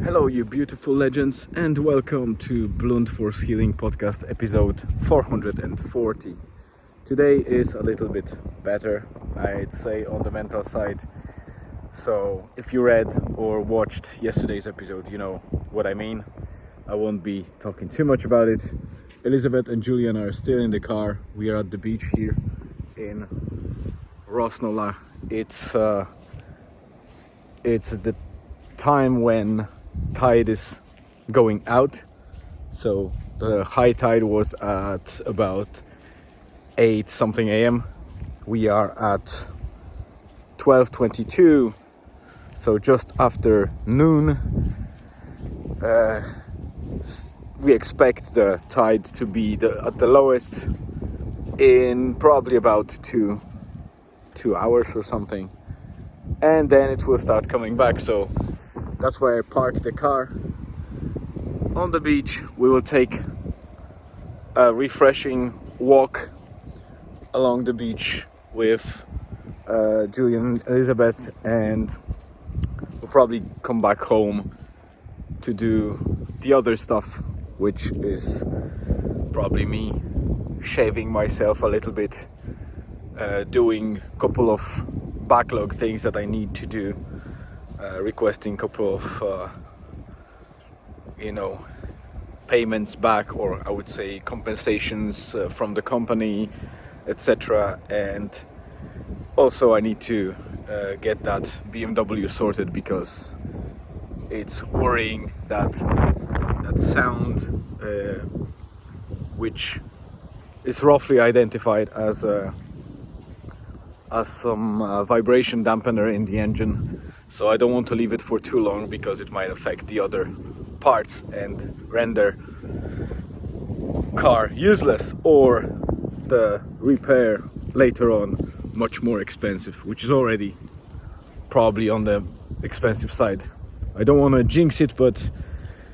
Hello, you beautiful legends, and welcome to Blunt Force Healing Podcast episode 440. Today is a little bit better, I'd say, on the mental side. So, if you read or watched yesterday's episode, you know what I mean. I won't be talking too much about it. Elizabeth and Julian are still in the car. We are at the beach here in Rosnola. It's the time when tide is going out, so the high tide was at about 8 something a.m. We are at 12:22, so just after noon. We expect the tide to be at the lowest in probably about two hours or something, and then it will start coming back. So that's why I parked the car on the beach. We will take a refreshing walk along the beach with Julian and Elizabeth, and we'll probably come back home to do the other stuff, which is probably me shaving myself a little bit, doing a couple of backlog things that I need to do, requesting a couple of payments back, or I would say compensations from the company, etc. And also I need to get that BMW sorted, because it's worrying that sound, which is roughly identified as some vibration dampener in the engine. So I don't want to leave it for too long, because it might affect the other parts and render car useless, or the repair later on much more expensive, which is already probably on the expensive side. I don't want to jinx it, but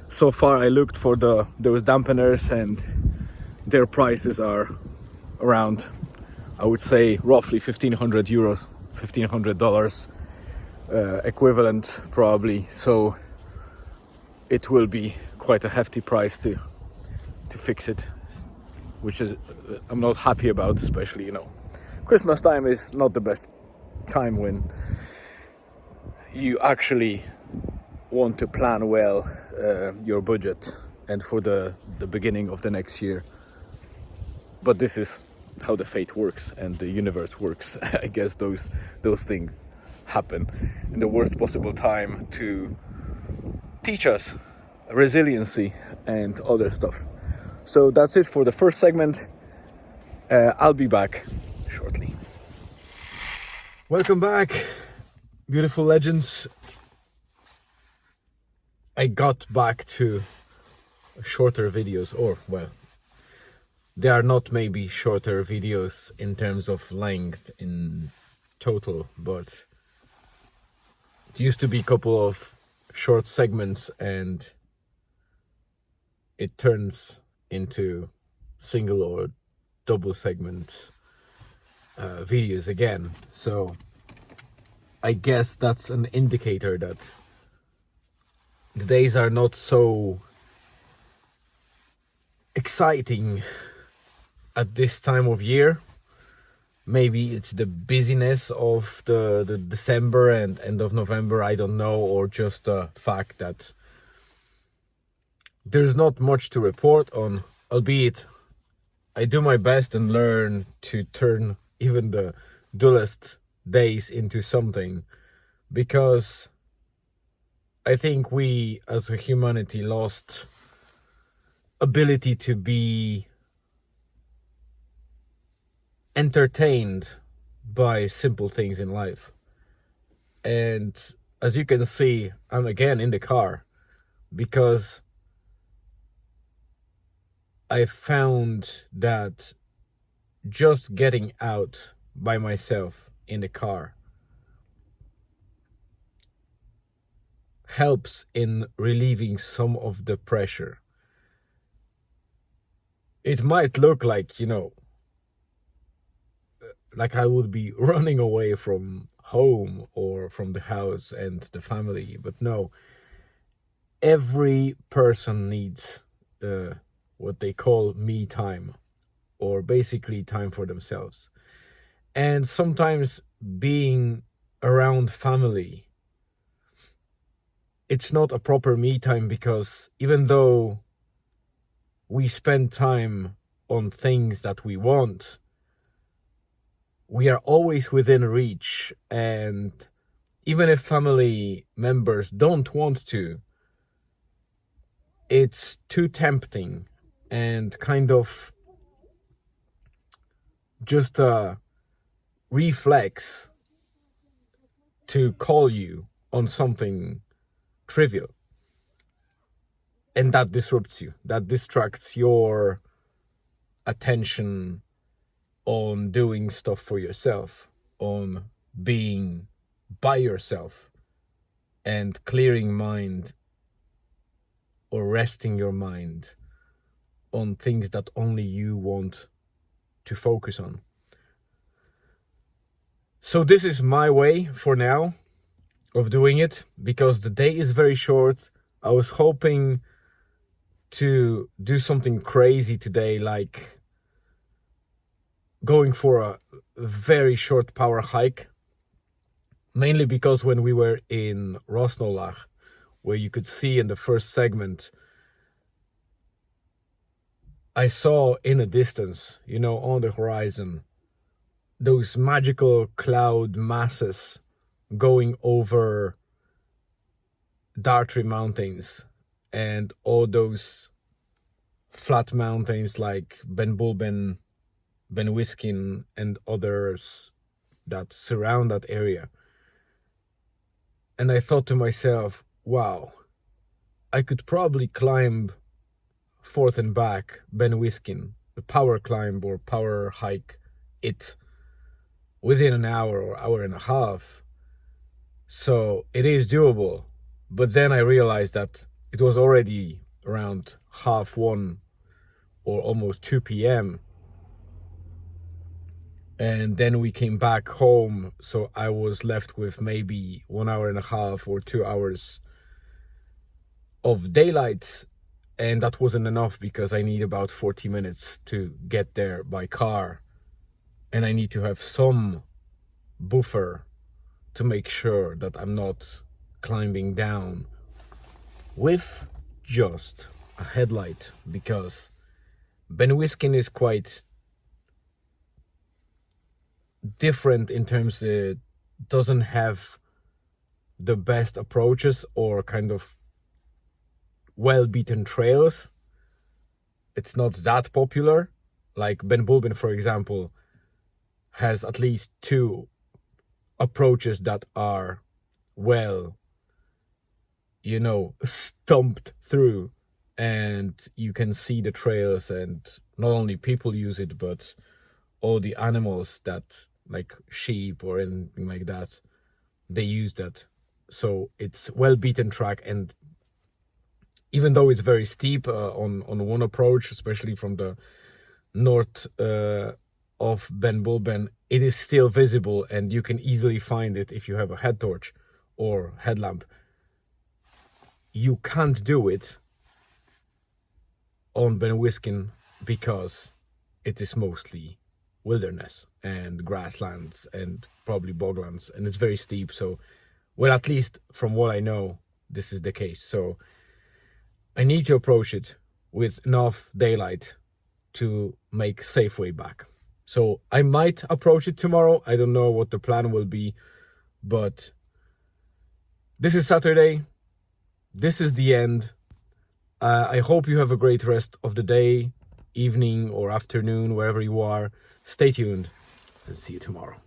so far I looked for those dampeners, and their prices are around, I would say, roughly €1,500, $1,500 equivalent probably. So it will be quite a hefty price to fix it, which is I'm not happy about. Especially, Christmas time is not the best time when you actually want to plan well your budget and for the beginning of the next year. But this is how the fate works and the universe works. I guess those things happen in the worst possible time to teach us resiliency and other stuff. So that's it for the first segment. I'll be back shortly. Welcome back, beautiful legends. I got back to shorter videos, or well, they are not maybe shorter videos in terms of length in total, but it used to be a couple of short segments, and it turns into single or double segment videos again. So I guess that's an indicator that the days are not so exciting at this time of year. Maybe it's the busyness of the December and end of November, I don't know, or just the fact that there's not much to report on, albeit I do my best and learn to turn even the dullest days into something, because I think we as a humanity lost ability to be entertained by simple things in life. And as you can see, I'm again in the car because I found that just getting out by myself in the car helps in relieving some of the pressure. It might look like, like I would be running away from home or from the house and the family, but no. every person needs what they call me time, or basically time for themselves. And sometimes being around family, it's not a proper me time, because even though we spend time on things that we want, we are always within reach. And even if family members don't want to, it's too tempting and kind of just a reflex to call you on something trivial. And that disrupts you, that distracts your attention on doing stuff for yourself, on being by yourself and clearing mind or resting your mind on things that only you want to focus on. So this is my way for now of doing it, because the day is very short. I was hoping to do something crazy today, like going for a very short power hike, mainly because when we were in Rosnolach, where you could see in the first segment, I saw in a distance, on the horizon, those magical cloud masses going over Dartry Mountains and all those flat mountains like Ben Bulben, Ben Wiskin, and others that surround that area. And I thought to myself, wow, I could probably climb forth and back Ben Wiskin, the power climb or power hike, within an hour or hour and a half. So it is doable. But then I realized that it was already around 1:30 or almost 2 p.m. And then we came back home, so I was left with maybe 1 hour and a half or 2 hours of daylight. And that wasn't enough, because I need about 40 minutes to get there by car. And I need to have some buffer to make sure that I'm not climbing down with just a headlight, because Ben Wiskin is quite different in terms it doesn't have the best approaches or kind of well-beaten trails. It's not that popular. Like Ben Bulben, for example, has at least 2 approaches that are well, stumped through, and you can see the trails, and not only people use it, but all the animals that, like sheep or anything like that, they use that. So it's well beaten track, and even though it's very steep on one approach, especially from the north of Ben Bulben, it is still visible, and you can easily find it if you have a head torch or headlamp. You can't do it on Ben Wiskin because it is mostly wilderness and grasslands and probably boglands, and it's very steep. So, well, at least from what I know, this is the case. So I need to approach it with enough daylight to make safe way back. So I might approach it tomorrow. I don't know what the plan will be, but this is Saturday. This is the end. I hope you have a great rest of the day, evening, or afternoon, wherever you are. Stay tuned and see you tomorrow.